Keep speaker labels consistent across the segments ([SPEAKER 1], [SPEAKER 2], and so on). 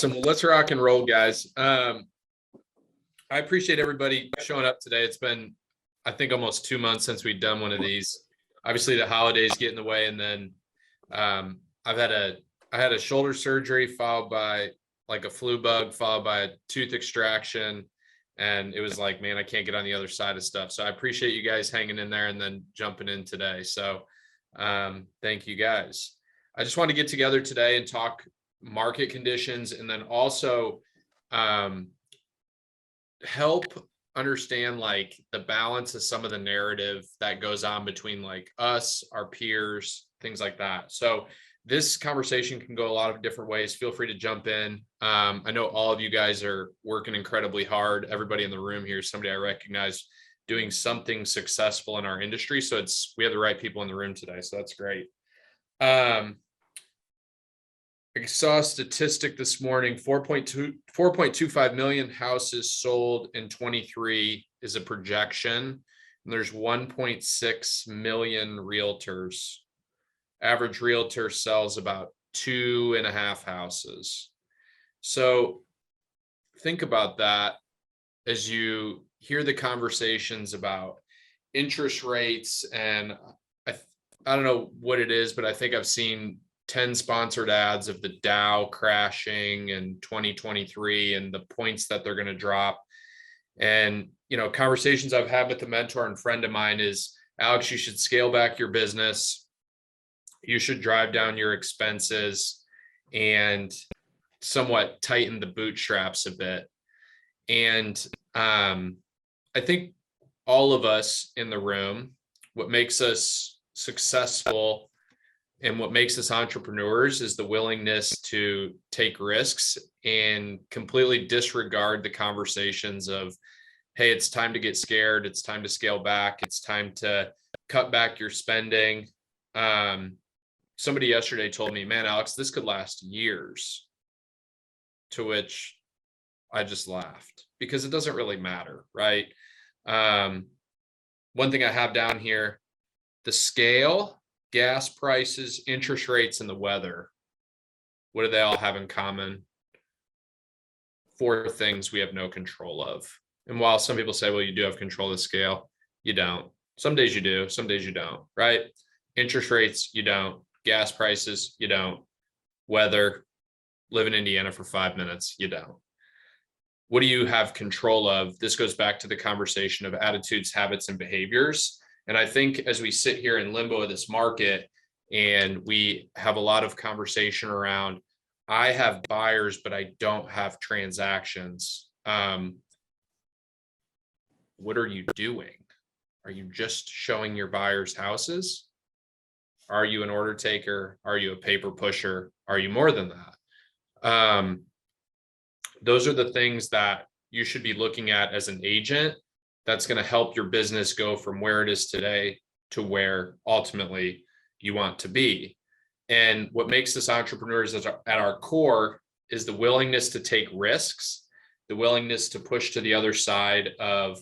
[SPEAKER 1] Awesome. Well, let's rock and roll, guys. I appreciate everybody showing up today. It's been, I think, almost 2 months since we've done one of these. Obviously, the holidays get in the way, and then I had a shoulder surgery followed by like a flu bug, followed by a tooth extraction, and it was like, man, I can't get on the other side of stuff. So I appreciate you guys hanging in there and then jumping in today. So thank you guys. I just want to get together today and talk market conditions, and then also help understand like the balance of some of the narrative that goes on between like us, our peers, things like that. So this conversation can go a lot of different ways. Feel free to jump in. I know all of you guys are working incredibly hard. Everybody in the room here is somebody I recognize doing something successful in our industry. So we have the right people in the room today. So that's great. I saw a statistic this morning, 4.25 million houses sold in 23 is a projection. And there's 1.6 million realtors. Average realtor sells about 2.5 houses. So think about that as you hear the conversations about interest rates. And I don't know what it is, but I think I've seen 10 sponsored ads of the Dow crashing in 2023 and the points that they're going to drop. And, you know, conversations I've had with a mentor and friend of mine is, Alex, you should scale back your business. You should drive down your expenses and somewhat tighten the bootstraps a bit. And I think all of us in the room, what makes us successful and what makes us entrepreneurs is the willingness to take risks and completely disregard the conversations of, hey, it's time to get scared. It's time to scale back. It's time to cut back your spending. Somebody yesterday told me, man, Alex, this could last years. To which I just laughed because it doesn't really matter, right? One thing I have down here, the scale, gas prices, interest rates, and the weather. What do they all have in common? 4 things we have no control of. And while some people say, well, you do have control of the scale, you don't. Some days you do, some days you don't, right? Interest rates, you don't. Gas prices, you don't. Weather, live in Indiana for 5 minutes, you don't. What do you have control of? This goes back to the conversation of attitudes, habits, and behaviors. And I think as we sit here in limbo of this market and we have a lot of conversation around, I have buyers, but I don't have transactions. What are you doing? Are you just showing your buyers houses? Are you an order taker? Are you a paper pusher? Are you more than that? Those are the things that you should be looking at as an agent. That's going to help your business go from where it is today to where ultimately you want to be. And what makes us entrepreneurs at our core is the willingness to take risks, the willingness to push to the other side of,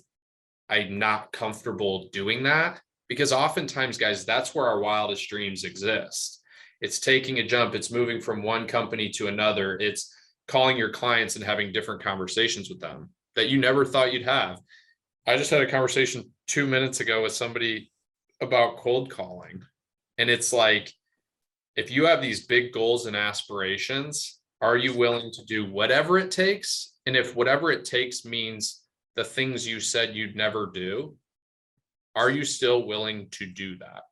[SPEAKER 1] I'm not comfortable doing that. Because oftentimes, guys, that's where our wildest dreams exist. It's taking a jump. It's moving from one company to another. It's calling your clients and having different conversations with them that you never thought you'd have. I just had a conversation 2 minutes ago with somebody about cold calling. And it's like, if you have these big goals and aspirations, are you willing to do whatever it takes? And if whatever it takes means the things you said you'd never do, are you still willing to do that?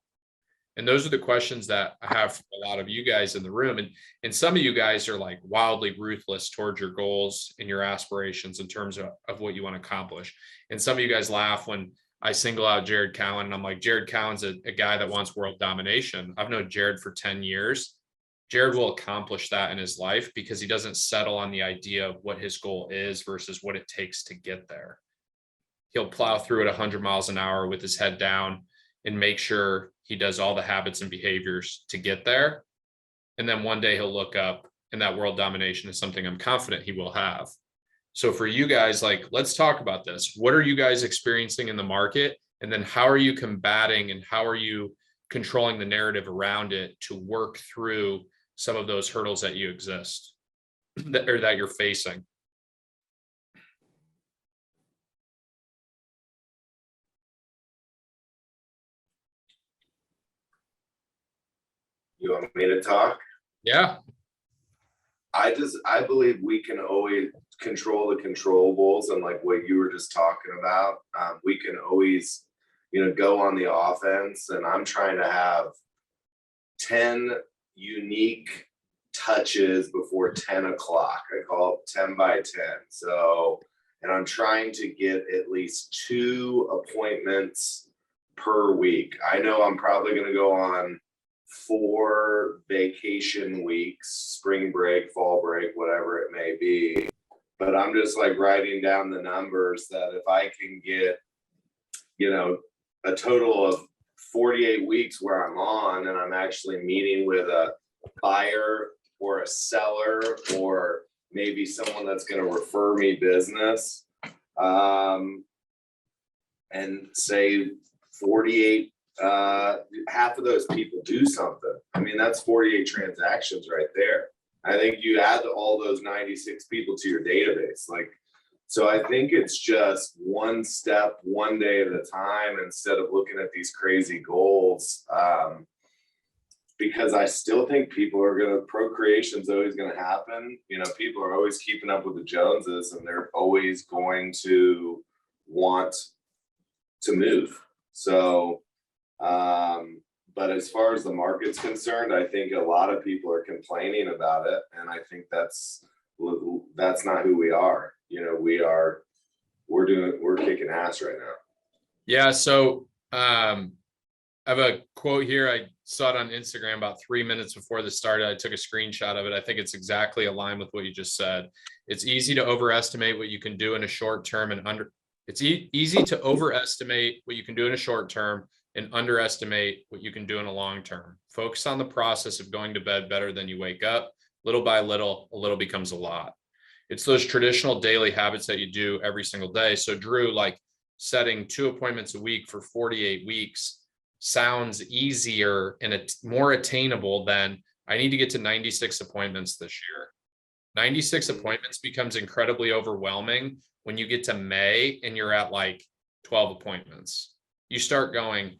[SPEAKER 1] And those are the questions that I have for a lot of you guys in the room. And some of you guys are like wildly ruthless towards your goals and your aspirations in terms of what you want to accomplish. And some of you guys laugh when I single out Jared Cowan. And I'm like, Jared Cowan's a guy that wants world domination. I've known Jared for 10 years. Jared will accomplish that in his life because he doesn't settle on the idea of what his goal is versus what it takes to get there. He'll plow through at 100 miles an hour with his head down and make sure he does all the habits and behaviors to get there. And then one day he'll look up and that world domination is something I'm confident he will have. So for you guys, like, let's talk about this. What are you guys experiencing in the market? And then how are you combating and how are you controlling the narrative around it to work through some of those hurdles that you exist? that you're facing.
[SPEAKER 2] You want me to talk?
[SPEAKER 1] Yeah.
[SPEAKER 2] I believe we can always control the controllables, and like what you were just talking about, we can always, go on the offense. And I'm trying to have 10 unique touches before 10 o'clock. I call it 10 by 10. So, and I'm trying to get at least 2 appointments per week. I know I'm probably going to go on 4 vacation weeks, spring break, fall break, whatever it may be. But I'm just like writing down the numbers that if I can get, a total of 48 weeks where I'm on and I'm actually meeting with a buyer or a seller or maybe someone that's going to refer me business, and say 48, half of those people do something. I mean, that's 48 transactions right there. I think you add all those 96 people to your database. So I think it's just one step, one day at a time, instead of looking at these crazy goals. Because I still think procreation's always going to happen. People are always keeping up with the Joneses, and they're always going to want to move. So, but as far as the market's concerned, I think a lot of people are complaining about it. And I think that's not who we are. We're kicking ass right now.
[SPEAKER 1] Yeah. So, I have a quote here. I saw it on Instagram about 3 minutes before this started. I took a screenshot of it. I think it's exactly aligned with what you just said. It's easy to overestimate what you can do in a short term it's easy to overestimate what you can do in a short term and underestimate what you can do in a long term. Focus on the process of going to bed better than you wake up. Little by little, a little becomes a lot. It's those traditional daily habits that you do every single day. So Drew, like setting 2 appointments a week for 48 weeks sounds easier and more attainable than I need to get to 96 appointments this year. 96 appointments becomes incredibly overwhelming when you get to May and you're at like 12 appointments. You start going,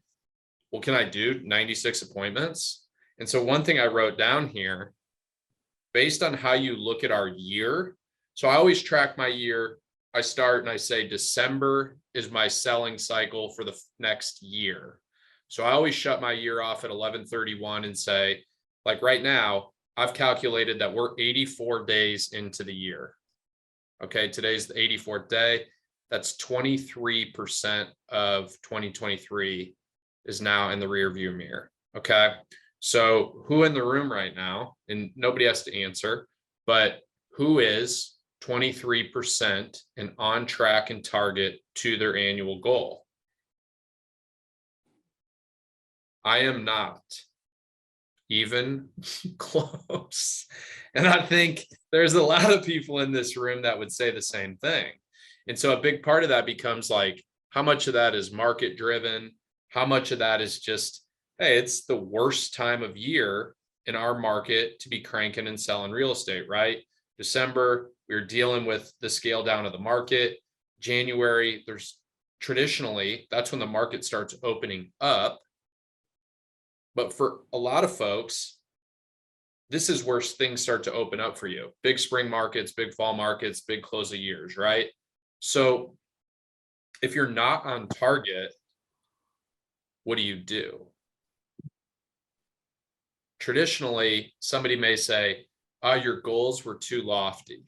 [SPEAKER 1] well, can I do 96 appointments? And so one thing I wrote down here, based on how you look at our year. So I always track my year. I start and I say December is my selling cycle for the next year. So I always shut my year off at 11/31 and say, like right now, I've calculated that we're 84 days into the year. Okay, today's the 84th day. That's 23% of 2023 is now in the rear view mirror. Okay, so who in the room right now, and nobody has to answer, but who is 23% and on track and target to their annual goal? I am not even close. And I think there's a lot of people in this room that would say the same thing. And so a big part of that becomes like, how much of that is market driven? How much of that is just, hey, it's the worst time of year in our market to be cranking and selling real estate, right? December, we're dealing with the scale down of the market. January, traditionally, that's when the market starts opening up. But for a lot of folks, this is where things start to open up for you. Big spring markets, big fall markets, big close of years, right? So if you're not on target, what do you do? Traditionally, somebody may say, oh, your goals were too lofty.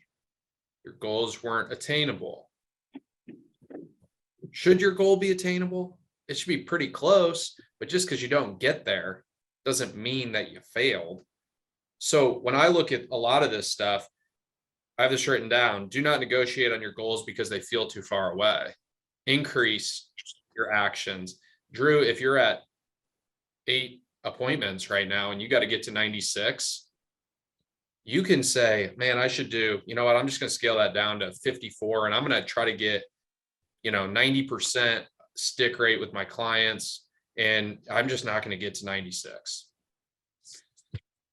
[SPEAKER 1] Your goals weren't attainable. Should your goal be attainable? It should be pretty close, but just because you don't get there doesn't mean that you failed. So when I look at a lot of this stuff, I have this written down. Do not negotiate on your goals because they feel too far away. Increase your actions. Drew, if you're at 8 appointments right now and you got to get to 96, you can say, man, I should do, you know what, I'm just going to scale that down to 54 and I'm going to try to get, 90% stick rate with my clients. And I'm just not going to get to 96.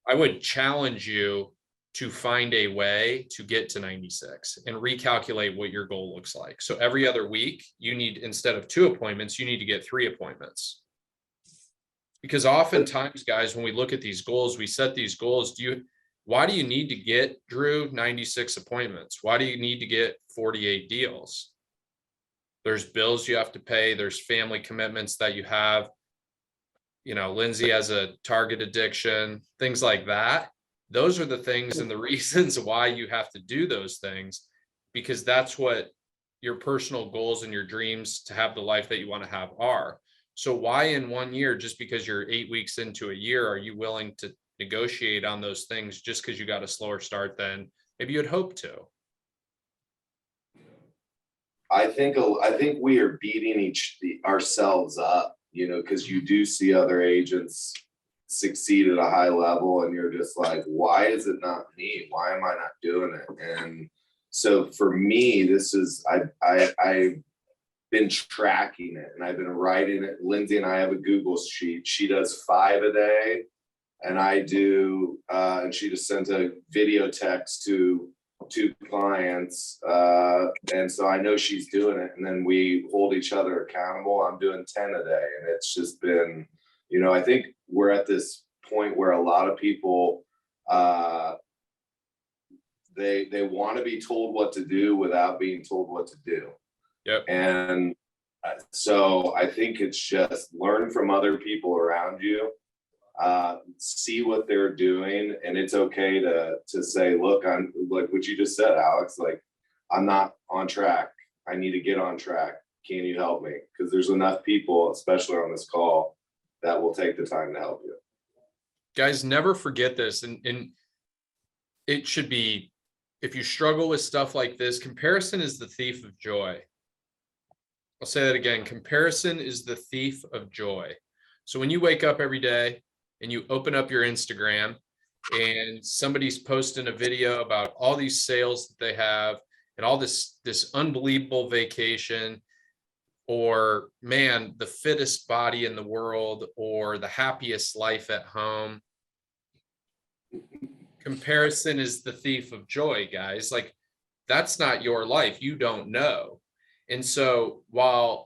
[SPEAKER 1] I would challenge you to find a way to get to 96 and recalculate what your goal looks like. So every other week, you need, instead of 2 appointments, you need to get 3 appointments. Because oftentimes, guys, when we look at these goals, we set these goals. Why do you need to get, Drew, 96 appointments? Why do you need to get 48 deals? There's bills you have to pay. There's family commitments that you have. You know, Lindsay has a Target addiction, things like that. Those are the things and the reasons why you have to do those things, because that's what your personal goals and your dreams to have the life that you want to have are. So why in 1 year, just because you're 8 weeks into a year, are you willing to negotiate on those things just because you got a slower start than maybe you'd hope to?
[SPEAKER 2] I think we are beating ourselves up, you know, because you do see other agents succeed at a high level and you're just like, why is it not me? Why am I not doing it? And so for me, this is, I've been tracking it and I've been writing it. Lindsay and I have a Google sheet. She does 5 a day and I do, and she just sent a video text to 2 clients. And so I know she's doing it, and then we hold each other accountable. I'm doing 10 a day. And it's just been, you know, I think we're at this point where a lot of people, they want to be told what to do without being told what to do.
[SPEAKER 1] Yep.
[SPEAKER 2] And so I think it's just learn from other people around you, see what they're doing, and it's okay to say, look, I'm like what you just said, Alex, like I'm not on track. I need to get on track. Can you help me? Because there's enough people, especially on this call, that will take the time to help you.
[SPEAKER 1] Guys, never forget this. And it should be, if you struggle with stuff like this, comparison is the thief of joy. I'll say that again. Comparison is the thief of joy. So when you wake up every day and you open up your Instagram and somebody's posting a video about all these sales that they have and all this unbelievable vacation, or man, the fittest body in the world, or the happiest life at home. Comparison is the thief of joy, guys. Like, that's not your life. You don't know. And so while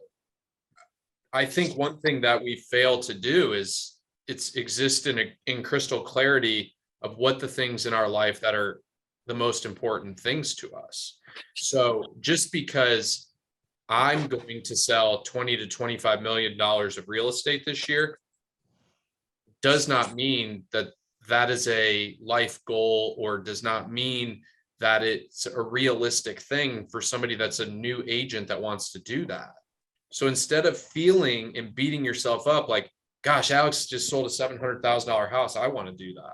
[SPEAKER 1] I think one thing that we fail to do is exist in crystal clarity of what the things in our life that are the most important things to us. So just because I'm going to sell $20 to $25 million of real estate this year does not mean that that is a life goal, or does not mean that it's a realistic thing for somebody that's a new agent that wants to do that. So instead of feeling and beating yourself up like, gosh, Alex just sold a $700,000 house, I want to do that.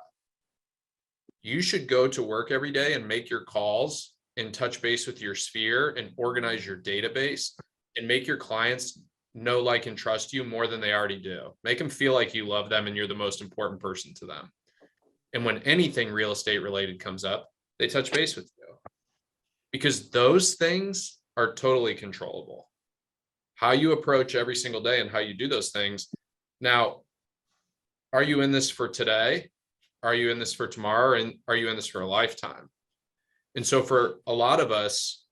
[SPEAKER 1] You should go to work every day and make your calls and touch base with your sphere and organize your database and make your clients know, like, and trust you more than they already do. Make them feel like you love them and you're the most important person to them. And when anything real estate related comes up, they touch base with you, because those things are totally controllable. How you approach every single day and how you do those things. Now, are you in this for today? Are you in this for tomorrow? And are you in this for a lifetime? And so for a lot of us,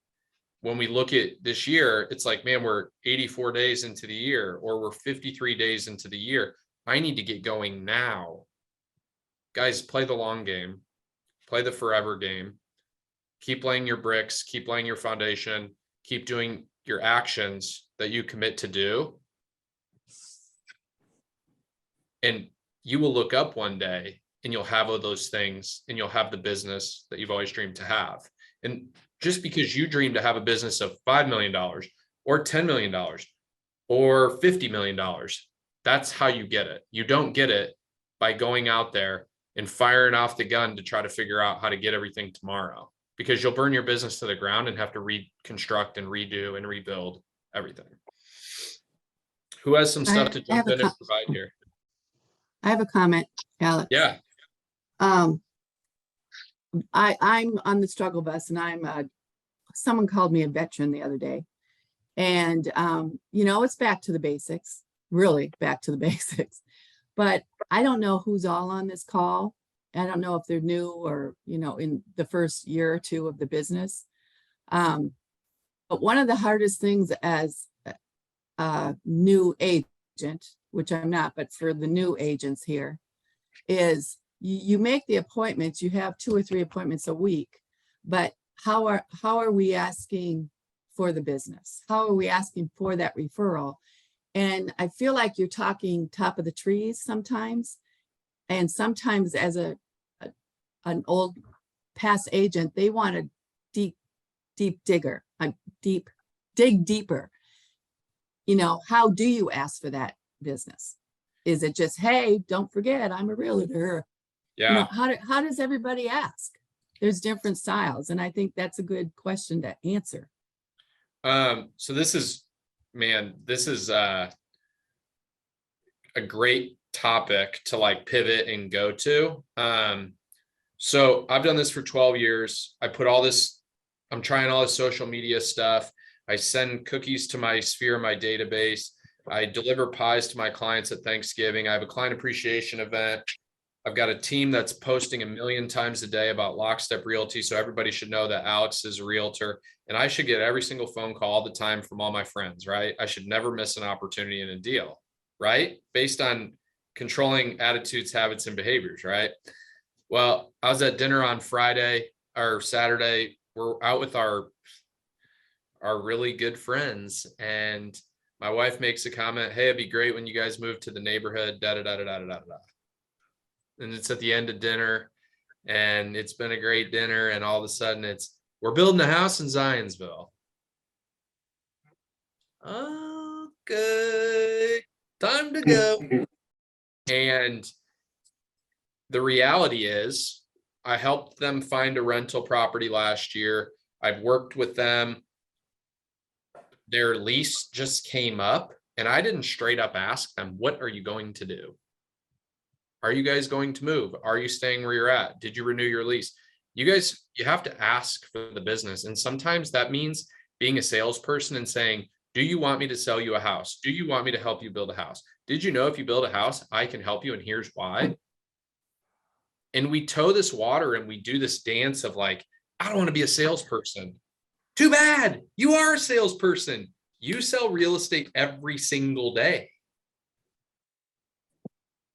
[SPEAKER 1] when we look at this year, it's like, man, we're 84 days into the year, or we're 53 days into the year. I need to get going now. Guys, play the long game, play the forever game. Keep laying your bricks, keep laying your foundation, keep doing your actions that you commit to do. And you will look up one day and you'll have all those things, and you'll have the business that you've always dreamed to have. And just because you dream to have a business of $5 million or $10 million or $50 million, that's how you get it. You don't get it by going out there and firing off the gun to try to figure out how to get everything tomorrow, because you'll burn your business to the ground and have to reconstruct and redo and rebuild everything. Who has some stuff to jump in and provide here?
[SPEAKER 3] I have a comment, Alex.
[SPEAKER 1] Yeah.
[SPEAKER 3] I'm on the struggle bus, and someone called me a veteran the other day. And, it's back to the basics, really back to the basics. But I don't know who's all on this call. I don't know if they're new or, in the first year or two of the business. But one of the hardest things as a new agent, which I'm not, but for the new agents here, is you make the appointments, you have 2 or 3 appointments a week, but how are we asking for the business? How are we asking for that referral? And I feel like you're talking top of the trees sometimes. And sometimes as an old past agent, they want a deep digger, dig deeper. How do you ask for that business? Is it just, hey, don't forget, I'm a realtor?
[SPEAKER 1] Yeah.
[SPEAKER 3] How does everybody ask? There's different styles. And I think that's a good question to answer.
[SPEAKER 1] So this is a great topic to like pivot and go to. So I've done this for 12 years. I'm trying all this social media stuff. I send cookies to my sphere, my database. I deliver pies to my clients at Thanksgiving. I have a client appreciation event. I've got a team that's posting 1 million times a day about Lockstep Realty. So everybody should know that Alex is a realtor, and I should get every single phone call all the time from all my friends, right? I should never miss an opportunity in a deal, right? Based on controlling attitudes, habits, and behaviors, right? Well, I was at dinner on Friday or Saturday. We're out with our really good friends, and my wife makes a comment, hey, it'd be great when you guys move to the neighborhood, da da da da da da da. And it's at the end of dinner, and it's been a great dinner, and all of a sudden we're building a house in Zionsville. Okay, time to go. And the reality is, I helped them find a rental property last year. I've worked with them. Their lease just came up, and I didn't straight up ask them, what are you going to do? Are you guys going to move? Are you staying where you're at? Did you renew your lease? You have to ask for the business. And sometimes that means being a salesperson and saying, do you want me to sell you a house? Do you want me to help you build a house? Did you know if you build a house, I can help you, and here's why? And we toe this water and we do this dance of like, I don't want to be a salesperson. Too bad. You are a salesperson. You sell real estate every single day.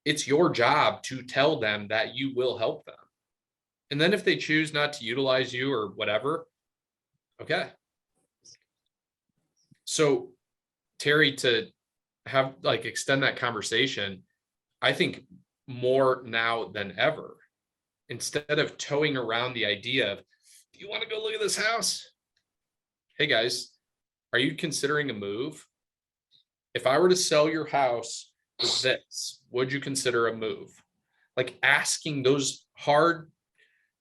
[SPEAKER 1] It's your job to tell them that you will help them. And then if they choose not to utilize you or whatever, okay. So Terry, to have like extend that conversation, I think more now than ever, instead of towing around the idea of, do you want to go look at this house? Hey guys, are you considering a move? If I were to sell your house for this, would you consider a move? Like asking those hard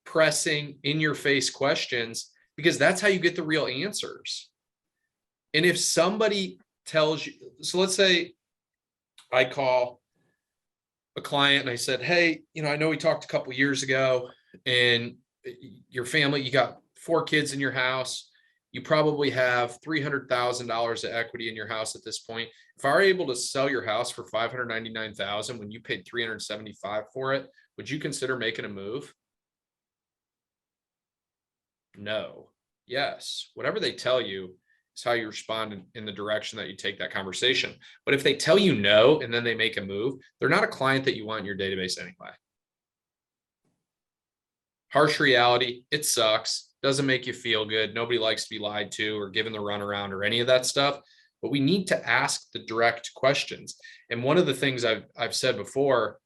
[SPEAKER 1] pressing in your face questions, because that's how you get the real answers. And if somebody tells you, so let's say I call a client and I said, hey, I know we talked a couple years ago, and your family, you got 4 kids in your house. You probably have $300,000 of equity in your house at this point. If I were able to sell your house for $599,000 when you paid $375,000 for it, would you consider making a move? No. Yes. Whatever they tell you is how you respond in the direction that you take that conversation. But if they tell you no and then they make a move, they're not a client that you want in your database anyway. Harsh reality, it sucks. Doesn't make you feel good. Nobody likes to be lied to or given the runaround or any of that stuff. But we need to ask the direct questions. And one of the things I've said before,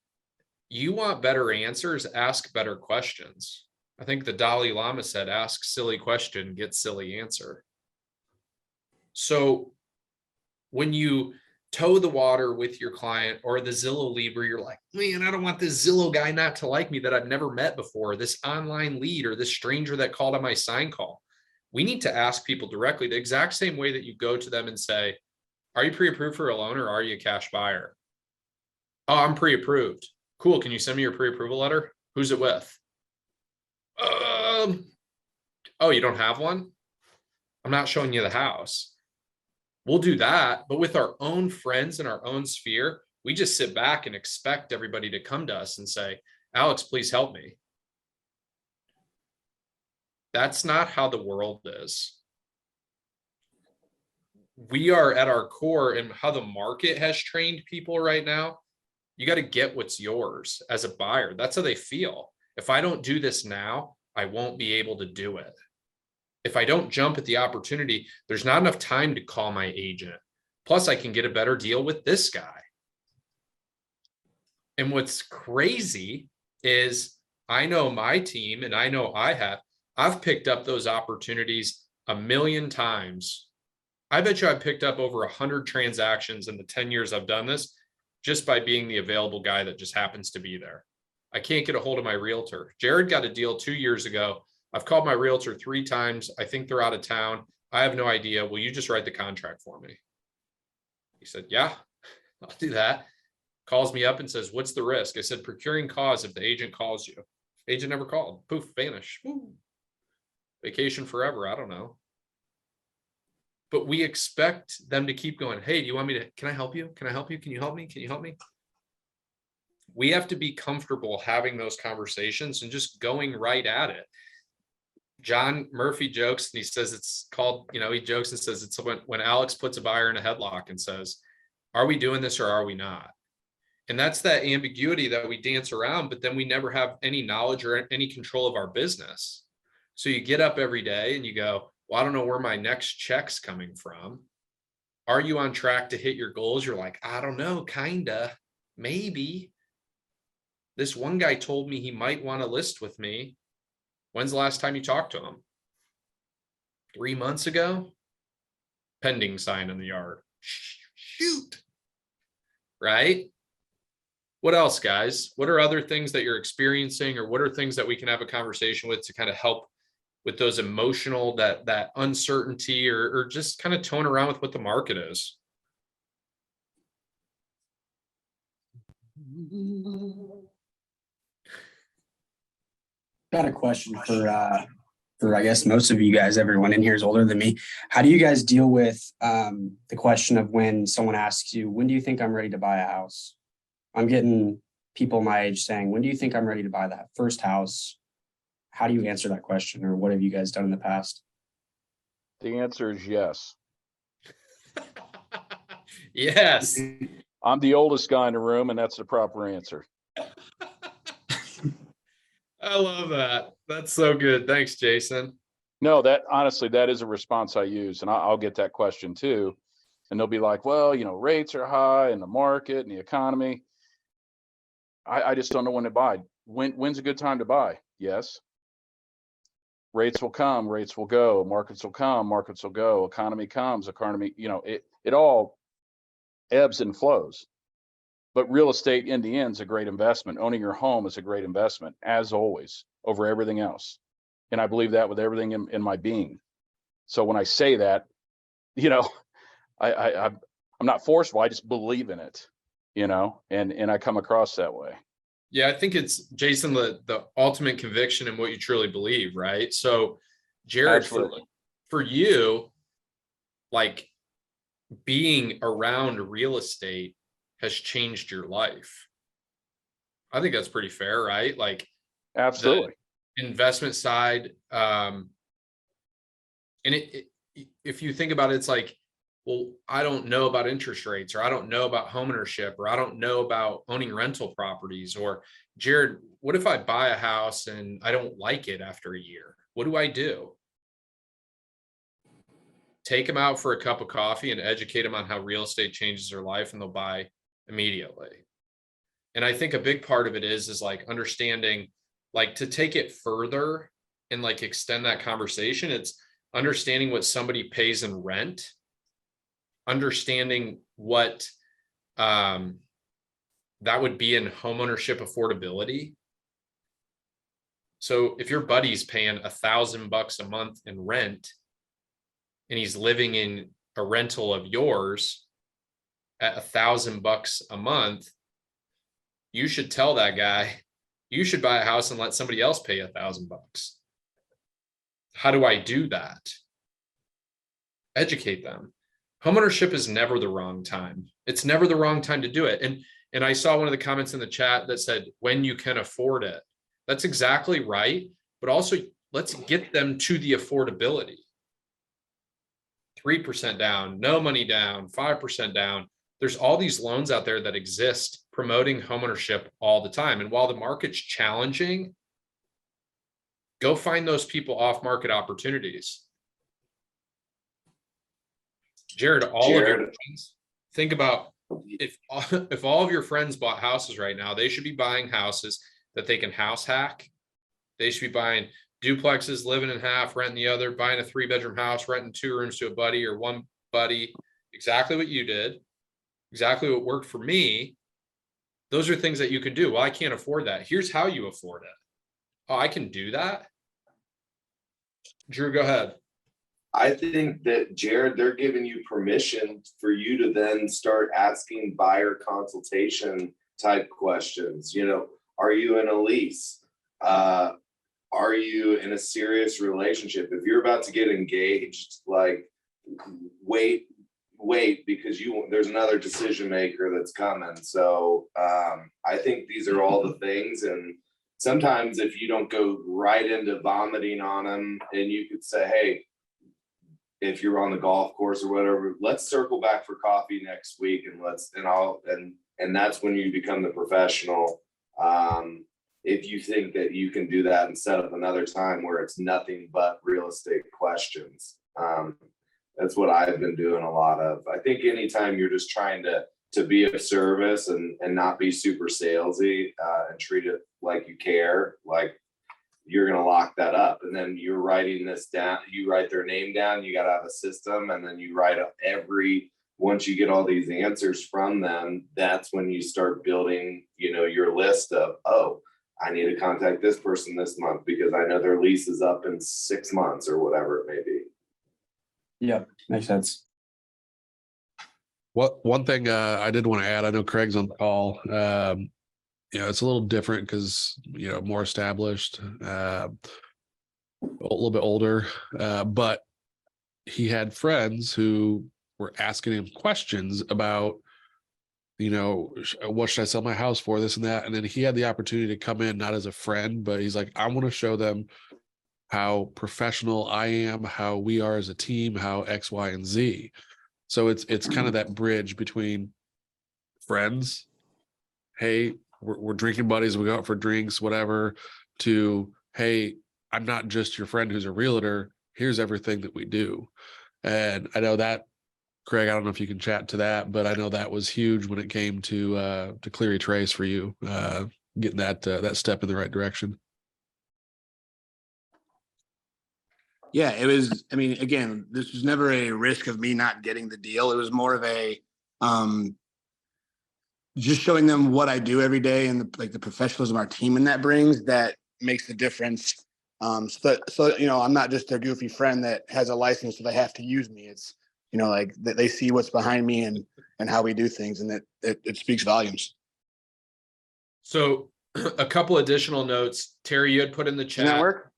[SPEAKER 1] you want better answers, ask better questions. I think the Dalai Lama said, ask silly question, get silly answer. So when you toe the water with your client or the Zillow lead where you're like, man, I don't want this Zillow guy not to like me that I've never met before, this online lead or this stranger that called on my sign call. We need to ask people directly the exact same way that you go to them and say, are you pre-approved for a loan or are you a cash buyer? Oh, I'm pre-approved. Cool. Can you send me your pre-approval letter? Who's it with? Oh, you don't have one? I'm not showing you the house. We'll do that, but with our own friends in our own sphere, we just sit back and expect everybody to come to us and say, Alex, please help me. That's not how the world is. We are at our core, and how the market has trained people right now. You got to get what's yours as a buyer. That's how they feel. If I don't do this now, I won't be able to do it. If I don't jump at the opportunity, there's not enough time to call my agent. Plus, I can get a better deal with this guy. And what's crazy is I know my team, and I know I've picked up those opportunities a million times. I bet you I picked up over 100 transactions in the 10 years I've done this, just by being the available guy that just happens to be there. I can't get a hold of my realtor. Jared got a deal 2 years ago. I've called my realtor 3 times. I think they're out of town. I have no idea. Will you just write the contract for me? He said, yeah, I'll do that. Calls me up and says, what's the risk? I said, procuring cause if the agent calls you. Agent never called. Poof, vanish. Woo. Vacation forever. I don't know. But we expect them to keep going. Hey, do you want me to, can I help you? Can I help you? Can you help me? Can you help me? We have to be comfortable having those conversations and just going right at it. John Murphy jokes and he says it's called, he jokes and says it's when Alex puts a buyer in a headlock and says, are we doing this or are we not? And that's that ambiguity that we dance around, but then we never have any knowledge or any control of our business. So you get up every day and you go, well, I don't know where my next check's coming from. Are you on track to hit your goals? You're like, I don't know, kinda, maybe. This one guy told me he might want to list with me. When's the last time you talked to him? 3 months ago? Pending sign in the yard. Shoot. Right? What else, guys? What are other things that you're experiencing, or what are things that we can have a conversation with to kind of help with those emotional, that uncertainty, or just kind of tone around with what the market is?
[SPEAKER 4] Got a question for I guess most of you guys. Everyone in here is older than me. How do you guys deal with the question of when someone asks you, when do you think I'm ready to buy a house? I'm getting people my age saying, when do you think I'm ready to buy that first house? How do you answer that question, or what have you guys done in the past?
[SPEAKER 5] The answer is yes.
[SPEAKER 1] Yes.
[SPEAKER 5] I'm the oldest guy in the room, and that's the proper answer.
[SPEAKER 1] I love that. That's so good. Thanks, Jason.
[SPEAKER 5] No, that honestly, that is a response I use, and I'll get that question too. And they'll be like, well, rates are high and the market and the economy. I just don't know when to buy. When's a good time to buy? Yes. Rates will come, rates will go, markets will come, markets will go, economy comes, economy, it all ebbs and flows. But real estate in the end is a great investment. Owning your home is a great investment, as always, over everything else. And I believe that with everything in my being. So when I say that, I'm not forceful. I just believe in it, and I come across that way.
[SPEAKER 1] Yeah, I think it's, Jason, the ultimate conviction in what you truly believe, right? So Jared, for you, like, being around real estate has changed your life. I think that's pretty fair, right? Like,
[SPEAKER 5] absolutely.
[SPEAKER 1] The investment side, and if you think about it, it's like, well, I don't know about interest rates, or I don't know about homeownership, or I don't know about owning rental properties. Or Jared, what if I buy a house and I don't like it after a year? What do I do? Take them out for a cup of coffee and educate them on how real estate changes their life, and they'll buy immediately. And I think a big part of it is like understanding, like, to take it further and like extend that conversation. It's understanding what somebody pays in rent, understanding what that would be in homeownership affordability. So if your buddy's paying $1,000 a month in rent, and he's living in a rental of yours at $1,000 a month, you should tell that guy, you should buy a house and let somebody else pay $1,000. How do I do that? Educate them. Homeownership is never the wrong time. It's never the wrong time to do it. And And I saw one of the comments in the chat that said, when you can afford it. That's exactly right. But also let's get them to the affordability. 3% down, no money down, 5% down. There's all these loans out there that exist promoting homeownership all the time. And while the market's challenging, go find those people off market opportunities. Jared, all of your friends, think about if all of your friends bought houses right now, they should be buying houses that they can house hack. They should be buying duplexes, living in half, renting the other, buying a 3-bedroom house, renting 2 rooms to a buddy or one buddy. Exactly what you did. Exactly what worked for me. Those are things that you can do. Well, I can't afford that. Here's how you afford it. Oh, I can do that. Drew, go ahead.
[SPEAKER 2] I think that, Jared, they're giving you permission for you to then start asking buyer consultation type questions. You know, are you in a lease? Are you in a serious relationship? If you're about to get engaged, like wait, because there's another decision maker that's coming. So I think these are all the things. And sometimes if you don't go right into vomiting on them, and you could say, hey, if you're on the golf course or whatever, let's circle back for coffee next week, and that's when you become the professional. If you think that you can do that and set up another time where it's nothing but real estate questions. That's what I've been doing a lot of. I think anytime you're just trying to be of service and not be super salesy, and treat it like you care, like you're going to lock that up. And then you're writing this down, you write their name down, you got to have a system, and then you write up once you get all these answers from them, that's when you start building, your list of, oh, I need to contact this person this month because I know their lease is up in 6 months or whatever it may be.
[SPEAKER 4] Yeah, makes sense.
[SPEAKER 6] One thing I did want to add, I know Craig's on the call. It's a little different because more established, a little bit older, but he had friends who were asking him questions about, what should I sell my house for, this and that, and then he had the opportunity to come in not as a friend, but he's like, I want to show them how professional I am, how we are as a team, how X, Y, and Z. So it's kind of that bridge between friends. Hey, we're drinking buddies, we go out for drinks, whatever, to, hey, I'm not just your friend who's a realtor. Here's everything that we do. And I know that, Craig, I don't know if you can chat to that, but I know that was huge when it came to Cleary Trace for you, getting that step in the right direction.
[SPEAKER 7] Yeah, it was, again, this was never a risk of me not getting the deal. It was more of a, just showing them what I do every day and the professionalism our team and that brings, that makes the difference. So I'm not just their goofy friend that has a license so they have to use me. It's, like they see what's behind me and how we do things, and that it speaks volumes.
[SPEAKER 1] So a couple additional notes. Terry, you had put in the
[SPEAKER 7] Does that
[SPEAKER 1] chat
[SPEAKER 7] work?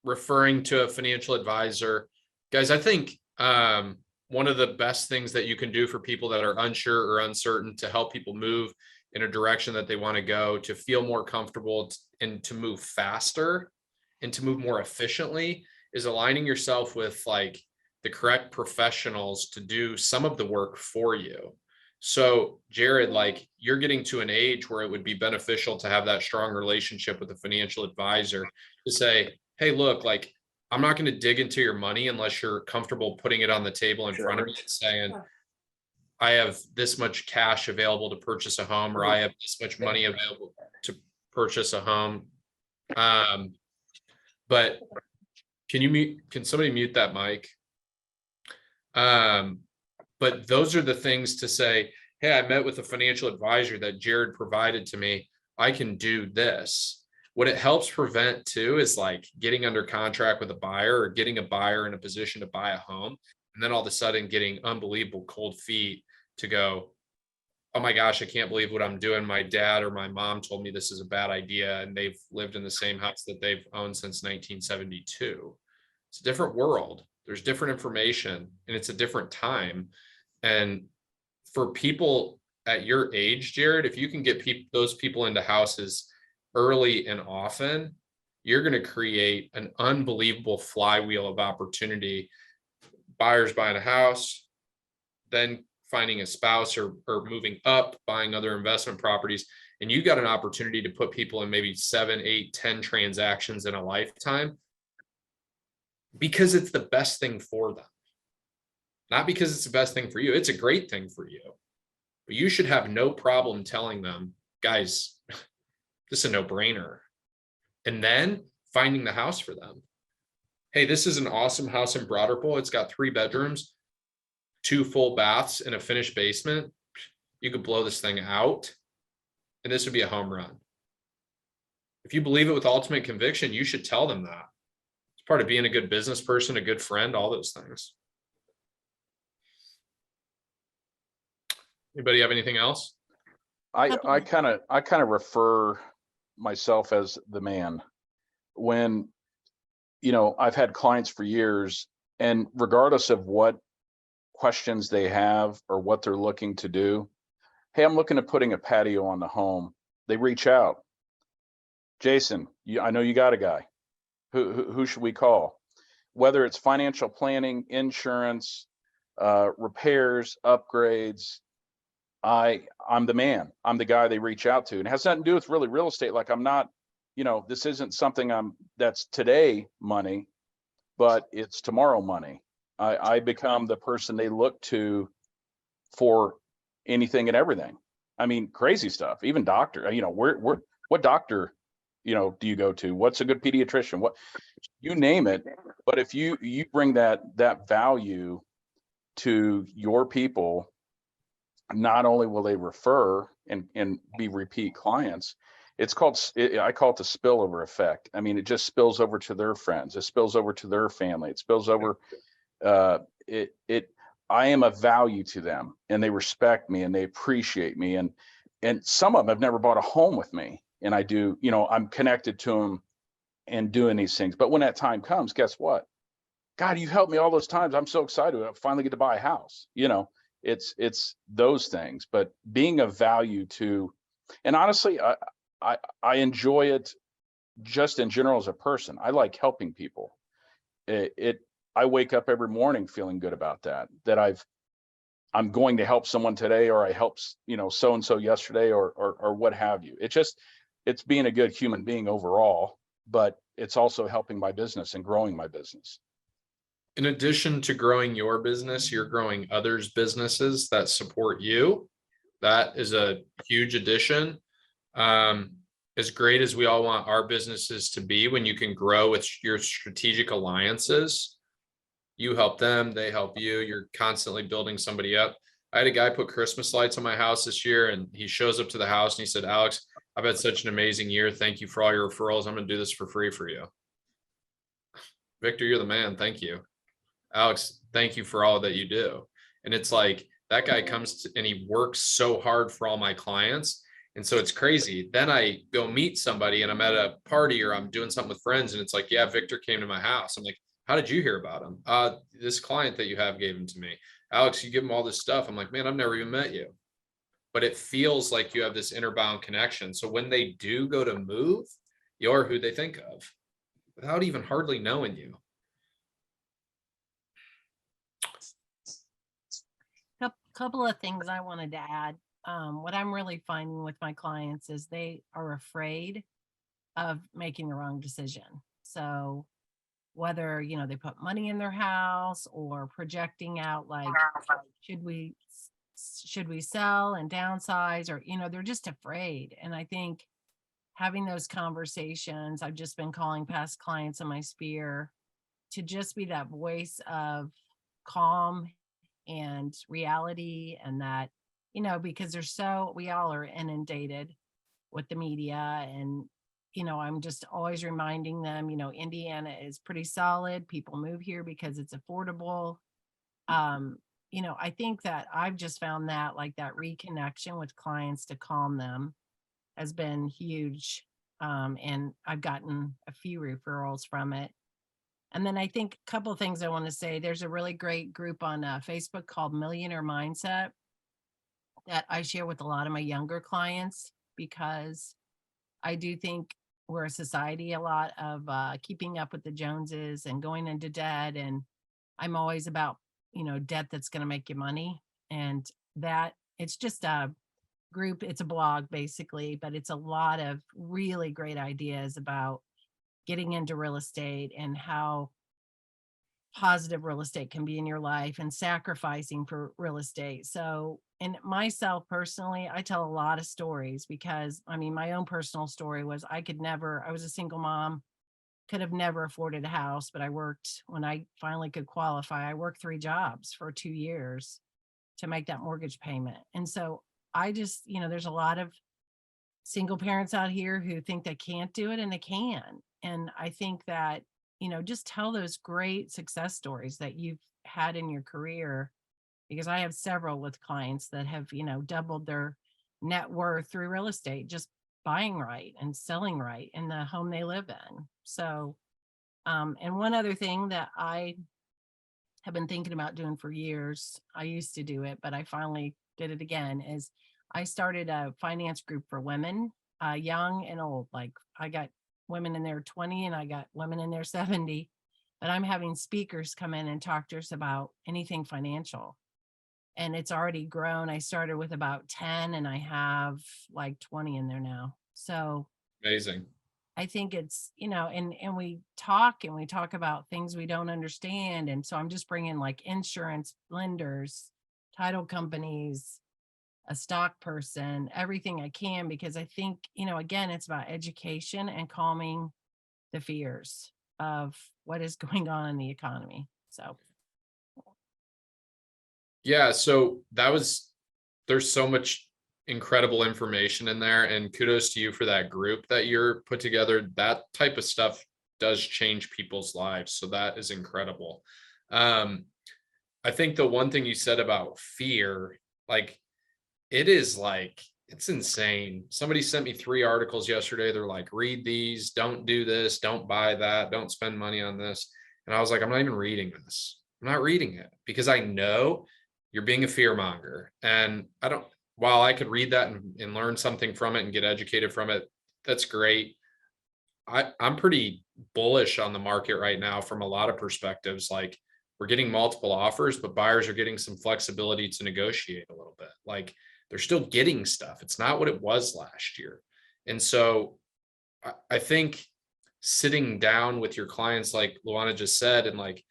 [SPEAKER 1] referring to a financial advisor. Guys, I think one of the best things that you can do for people that are unsure or uncertain to help people move in a direction that they want to go, to feel more comfortable and to move faster and to move more efficiently, is aligning yourself with the correct professionals to do some of the work for you. So Jared, you're getting to an age where it would be beneficial to have that strong relationship with a financial advisor to say, hey, look, I'm not going to dig into your money unless you're comfortable putting it on the table in front of me and saying, I have this much cash available to purchase a home, or I have this much money available to purchase a home. But can somebody mute that mic? But those are the things to say, hey, I met with a financial advisor that Jared provided to me. I can do this. What it helps prevent too is getting under contract with a buyer or getting a buyer in a position to buy a home. And then all of a sudden getting unbelievable cold feet to go, oh my gosh, I can't believe what I'm doing. My dad or my mom told me this is a bad idea. And they've lived in the same house that they've owned since 1972. It's a different world. There's different information and it's a different time. And for people at your age, Jared, if you can get those people into houses early and often, you're going to create an unbelievable flywheel of opportunity. Buyers buying a house, then finding a spouse or moving up, buying other investment properties. And you got an opportunity to put people in maybe 7, 8, 10 transactions in a lifetime because it's the best thing for them. Not because it's the best thing for you. It's a great thing for you. But you should have no problem telling them, guys, this is a no-brainer. And then finding the house for them. Hey, this is an awesome house in Broad Ripple. It's got 3 bedrooms, 2 full baths, and a finished basement. You could blow this thing out, and this would be a home run. If you believe it with ultimate conviction, you should tell them that. It's part of being a good business person, a good friend, all those things. Anybody have anything else?
[SPEAKER 5] I kind of refer myself as the man. When, you know, I've had clients for years, and regardless of what questions they have or what they're looking to do, hey, I'm looking at putting a patio on the home. They reach out. Jason, I know you got a guy. Who should we call? Whether it's financial planning, insurance, repairs, upgrades, I'm the man. I'm the guy they reach out to. And it has nothing to do with really real estate. Like, I'm not, you know, this isn't something that's today money, but it's tomorrow money. I become the person they look to for anything and everything. I mean, crazy stuff, even doctor, you know, what doctor, you know, do you go to? What's a good pediatrician? What, you name it. But if you bring that value to your people, not only will they refer and be repeat clients, I call it the spillover effect. I mean, it just spills over to their friends. It spills over to their family. It spills over. I am a value to them, and they respect me and they appreciate me. And some of them have never bought a home with me, and I do. You know, I'm connected to them and doing these things. But when that time comes, guess what? God, you've helped me all those times. I'm so excited. I finally get to buy a house. You know, it's those things. But being of value to, and honestly, I enjoy it just in general as a person. I like helping people. I wake up every morning feeling good about that I'm going to help someone today, or I helped, you know, so-and-so yesterday, or what have you. It's being a good human being overall, but it's also helping my business and growing my business.
[SPEAKER 1] In addition to growing your business, you're growing others' businesses that support you. That is a huge addition. As great as we all want our businesses to be, when you can grow with your strategic alliances, you help them, they help you, you're constantly building somebody up. I had a guy put Christmas lights on my house this year, and he shows up to the house and he said, Alex, I've had such an amazing year. Thank you for all your referrals. I'm going to do this for free for you. Victor, you're the man. Thank you. Alex, thank you for all that you do. And it's like, that guy comes and he works so hard for all my clients. And so it's crazy. Then I go meet somebody and I'm at a party or I'm doing something with friends, and it's like, yeah, Victor came to my house. I'm like, how did you hear about him? This client that you have gave him to me. Alex, you give him all this stuff. I'm like, man, I've never even met you. But it feels like you have this inner-bound connection. So when they do go to move, you're who they think of without even hardly knowing you.
[SPEAKER 8] Couple of things I wanted to add. What I'm really finding with my clients is they are afraid of making the wrong decision. So whether, you know, they put money in their house or projecting out, like, should we sell and downsize, or, you know, they're just afraid. And I think having those conversations, I've just been calling past clients in my sphere to just be that voice of calm and reality, and that, you know, because we all are inundated with the media. And, you know, I'm just always reminding them, you know, Indiana is pretty solid. People move here because it's affordable. You know, I think that I've just found that, like, that reconnection with clients to calm them has been huge. And I've gotten a few referrals from it. And then I think a couple of things I want to say. There's a really great group on Facebook called Millionaire Mindset. that I share with a lot of my younger clients, because I do think we're a society a lot of keeping up with the Joneses and going into debt. And I'm always about, debt that's going to make you money. And that it's just a group, it's a blog basically, but it's a lot of really great ideas about getting into real estate and how positive real estate can be in your life and sacrificing for real estate. So, and myself personally, I tell a lot of stories because my own personal story was I was a single mom, could have never afforded a house, but I worked when I finally could qualify. I worked 3 jobs for 2 years to make that mortgage payment. And so I just, there's a lot of single parents out here who think they can't do it and they can. And I think that, just tell those great success stories that you've had in your career, because I have several with clients that have, doubled their net worth through real estate, just buying right and selling right in the home they live in. So, and one other thing that I have been thinking about doing for years, I used to do it, but I finally did it again, is I started a finance group for women, young and old. Like I got women in their 20 and I got women in their 70, but I'm having speakers come in and talk to us about anything financial. And it's already grown. I started with about 10 and I have like 20 in there now. So
[SPEAKER 1] Amazing.
[SPEAKER 8] I think it's, and we talk about things we don't understand. And so I'm just bringing like insurance, lenders, title companies, a stock person, everything I can, because I think, again, it's about education and calming the fears of what is going on in the economy. So.
[SPEAKER 1] Yeah, so there's so much incredible information in there, and kudos to you for that group that you're put together. That type of stuff does change people's lives. So that is incredible. I think the one thing you said about fear, like it's insane. Somebody sent me 3 articles yesterday. They're like, read these, don't do this, don't buy that, don't spend money on this. And I was like, I'm not even reading this. I'm not reading it because I know you're being a fear monger. And while I could read that and learn something from it and get educated from it, that's great. I'm pretty bullish on the market right now from a lot of perspectives. Like we're getting multiple offers, but buyers are getting some flexibility to negotiate a little bit. Like they're still getting stuff. It's not what it was last year. And so I think sitting down with your clients, like Luana just said, and like,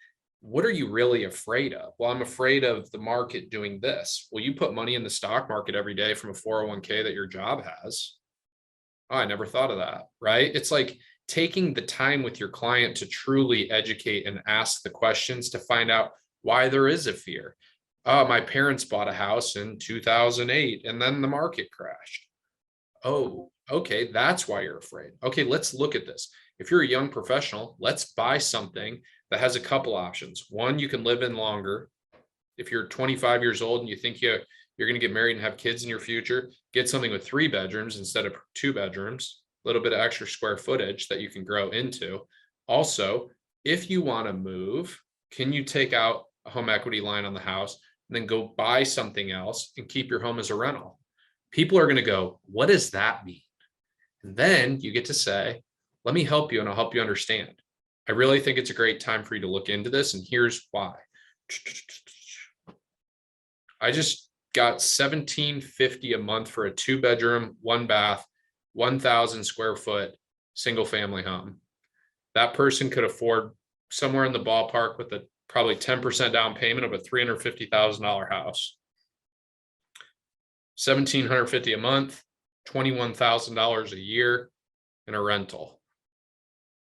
[SPEAKER 1] what are you really afraid of? Well, I'm afraid of the market doing this. Well, you put money in the stock market every day from a 401k that your job has. Oh, I never thought of that, right? It's like taking the time with your client to truly educate and ask the questions to find out why there is a fear. Oh, my parents bought a house in 2008 and then the market crashed. Oh, okay, that's why you're afraid. Okay, let's look at this. If you're a young professional, let's buy something that has a couple options. One, you can live in longer. If you're 25 years old and you think you're going to get married and have kids in your future, get something with 3 bedrooms instead of 2 bedrooms, a little bit of extra square footage that you can grow into. Also, if you want to move, can you take out a home equity line on the house and then go buy something else and keep your home as a rental? People are going to go, what does that mean? And then you get to say, let me help you and I'll help you understand. I really think it's a great time for you to look into this. And here's why. I just got $1,750 a month for a 2-bedroom, 1-bath, 1,000 square foot, single family home. That person could afford somewhere in the ballpark with a probably 10% down payment of a $350,000 house. $1,750 a month, $21,000 a year in a rental.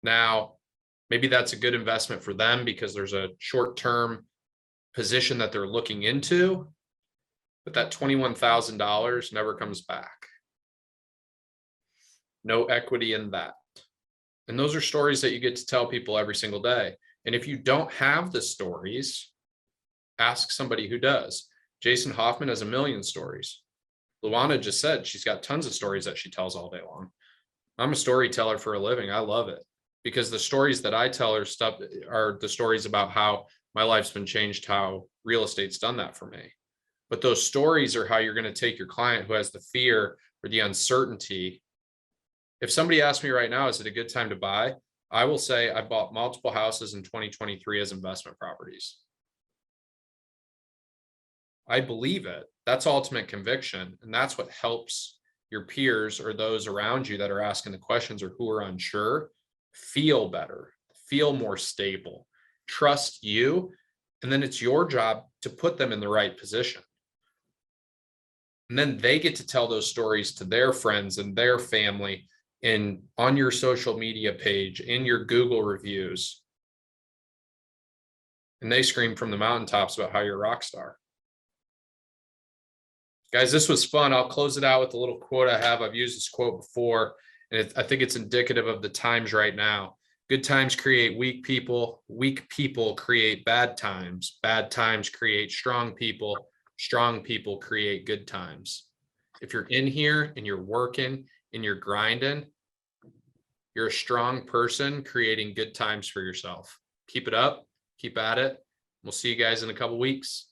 [SPEAKER 1] Now, maybe that's a good investment for them because there's a short-term position that they're looking into, but that $21,000 never comes back. No equity in that. And those are stories that you get to tell people every single day. And if you don't have the stories, ask somebody who does. Jason Hoffman has 1 million stories. Luana just said she's got tons of stories that she tells all day long. I'm a storyteller for a living. I love it because the stories that I tell are the stories about how my life's been changed, how real estate's done that for me. But those stories are how you're going to take your client who has the fear or the uncertainty. If somebody asks me right now, is it a good time to buy? I will say I bought multiple houses in 2023 as investment properties. I believe it. That's ultimate conviction. And that's what helps your peers or those around you that are asking the questions or who are unsure feel better, feel more stable, trust you. And then it's your job to put them in the right position. And then they get to tell those stories to their friends and their family and on your social media page, in your Google reviews. And they scream from the mountaintops about how you're a rock star. Guys, this was fun. I'll close it out with a little quote I have. I've used this quote before, and I think it's indicative of the times right now. Good times create weak people. Weak people create bad times. Bad times create strong people. Strong people create good times. If you're in here and you're working and you're grinding, you're a strong person creating good times for yourself. Keep it up. Keep at it. We'll see you guys in a couple weeks.